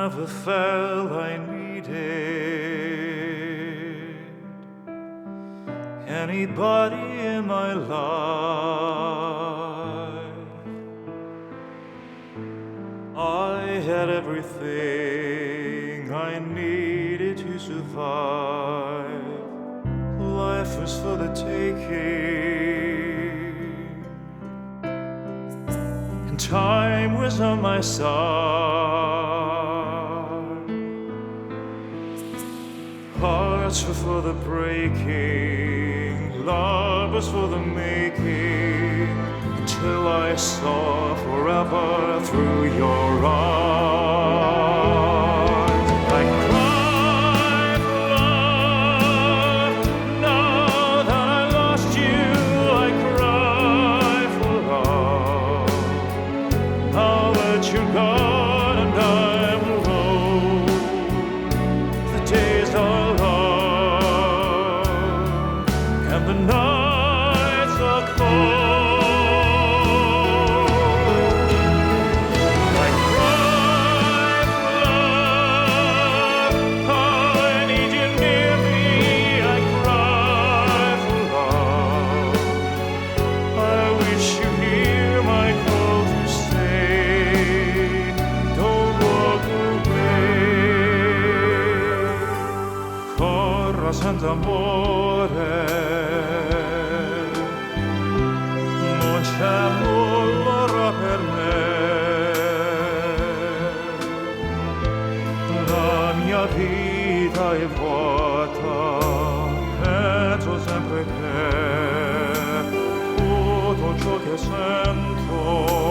never felt I needed anybody in my life. I had everything I needed to survive. Life was for the taking, and time was on my side. Hearts were for the breaking, love was for the making, until I saw forever through your eyes. I cried for love, now that I lost you. I cried for love, now that you're gone and I'm alone. The days are long and the nights are cold. Senza amore non c'è nulla per me. La mia vita è vuota, penso sempre che tutto ciò che sento